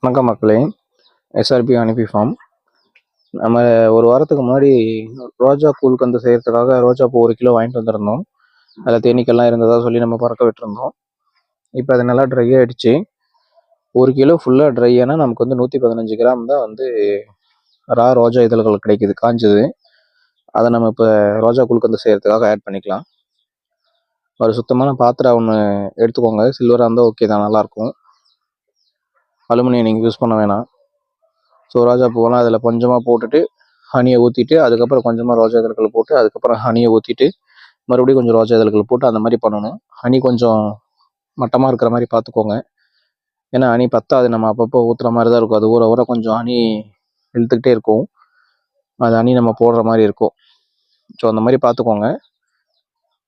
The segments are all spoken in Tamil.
வணக்கம் மக்களே. எஸ்ஆர்பி அனுப்பி ஃபார்ம். நம்ம ஒரு வாரத்துக்கு முன்னாடி ரோஜா கூழ்கந்து செய்கிறதுக்காக ரோஜா பூ 1 கிலோ வாங்கிட்டு வந்திருந்தோம். அதில் தேனீக்கெல்லாம் இருந்ததா சொல்லி நம்ம பறக்க விட்டுருந்தோம். இப்போ அது நல்லா ட்ரை ஆகிடுச்சு. 1 கிலோ ஃபுல்லாக ட்ரை ஆனால் நமக்கு வந்து 115 கிராம் தான் வந்து ரோஜா இதழ்கள் கிடைக்குது, காஞ்சது. அதை நம்ம இப்போ ரோஜா கூழ்கந்து செய்கிறதுக்காக ஆட் பண்ணிக்கலாம். ஒரு சுத்தமான பாத்திரம் ஒன்று எடுத்துக்கோங்க. சில்வராக இருந்தால் ஓகே தான், நல்லாயிருக்கும். அலுமினியம் நீங்கள் யூஸ் பண்ண வேணாம். ஸோ ரோஜா பூவெல்லாம் அதில் கொஞ்சமாக போட்டுட்டு ஹனியை ஊற்றிட்டு, அதுக்கப்புறம் கொஞ்சமாக ரோஜா இதழ்கள் போட்டு, அதுக்கப்புறம் ஹனியை ஊற்றிட்டு, மறுபடியும் கொஞ்சம் ரோஜா இதழ்கள் போட்டு அந்த மாதிரி பண்ணணும். ஹனி கொஞ்சம் மட்டமாக இருக்கிற மாதிரி பார்த்துக்கோங்க. ஏன்னா ஹனி பத்தாது, நம்ம அப்பப்போ ஊற்றுற மாதிரி தான் இருக்கும். அது ஊற ஊற கொஞ்சம் ஹனி இழுத்துக்கிட்டே இருக்கும். அது ஹனி நம்ம போடுற மாதிரி இருக்கும். ஸோ அந்த மாதிரி பார்த்துக்கோங்க.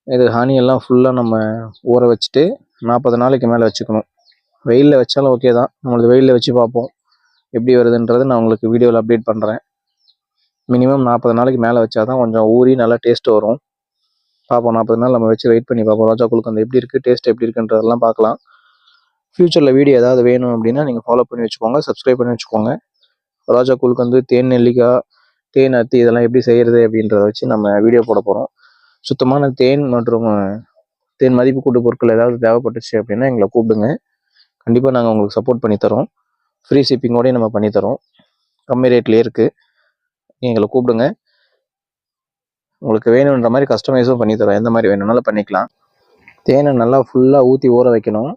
இது ஹனியெல்லாம் ஃபுல்லாக நம்ம ஊற வச்சுட்டு 40 நாளைக்கு மேலே வச்சுக்கணும். வெயிலில் வச்சாலும் ஓகே தான். நம்மளுக்கு வெயிலில் வச்சு பார்ப்போம் எப்படி வருதுன்றது நான் உங்களுக்கு வீடியோவில் அப்டேட் பண்ணுறேன். மினிமம் 40 நாளைக்கு மேலே வச்சா தான் கொஞ்சம் ஊறி நல்லா டேஸ்ட்டு வரும். பார்ப்போம், 40 நாள் நம்ம வச்சு வெயிட் பண்ணி பார்ப்போம். ரோஜா கூழ்கந்து எப்படி இருக்குது, டேஸ்ட் எப்படி இருக்குன்றதெல்லாம் பார்க்கலாம். ஃப்யூச்சரில் வீடியோ ஏதாவது வேணும் அப்படின்னா நீங்கள் ஃபாலோ பண்ணி வச்சுக்கோங்க, சப்ஸ்கிரைப் பண்ணி வச்சுக்கோங்க. ரோஜா கூழ்கந்து, தேன் நெல்லிக்காய், தேன் அத்தி இதெல்லாம் எப்படி செய்கிறது அப்படின்றத வச்சு நம்ம வீடியோ போட போகிறோம். சுத்தமான தேன் மற்றும் தேன் மதிப்பு கூட்டு பொருட்கள் ஏதாவது தேவைப்பட்டுச்சு அப்படின்னா எங்களை கூப்பிடுங்க. கண்டிப்பாக நாங்கள் உங்களுக்கு சப்போர்ட் பண்ணித்தரோம். ஃப்ரீ ஷிப்பிங்கோடய நம்ம பண்ணித்தரோம். கம்மி ரேட்லேயே இருக்குது. எங்களை கூப்பிடுங்க. உங்களுக்கு வேணுன்ற மாதிரி கஸ்டமைஸும் பண்ணித்தரோம். எந்த மாதிரி வேணும்னாலும் பண்ணிக்கலாம். தேனை நல்லா ஃபுல்லாக ஊற்றி ஊற வைக்கணும்.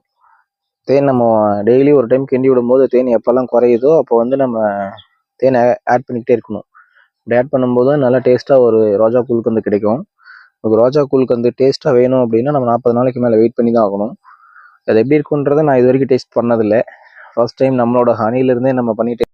தேன் நம்ம டெய்லி ஒரு டைம் கிண்டி விடும்போது தேன் எப்போல்லாம் குறையுதோ அப்போ வந்து நம்ம தேனை ஆட் பண்ணிக்கிட்டே இருக்கணும். அப்படி ஆட் பண்ணும்போது நல்லா டேஸ்ட்டாக ஒரு ரோஜா கூழ்கந்து கிடைக்கும். உங்களுக்கு ரோஜா கூழ்கந்து டேஸ்ட்டாக வேணும் அப்படின்னா நம்ம 40 நாளைக்கு மேலே வெயிட் பண்ணி தான் ஆகணும். அது எப்படி இருக்குன்றதை நான் இது வரைக்கும் டேஸ்ட் பண்ணதில்லை. ஃபர்ஸ்ட் டைம் நம்மளோட ஹனிலேருந்தே நம்ம பண்ணிட்டு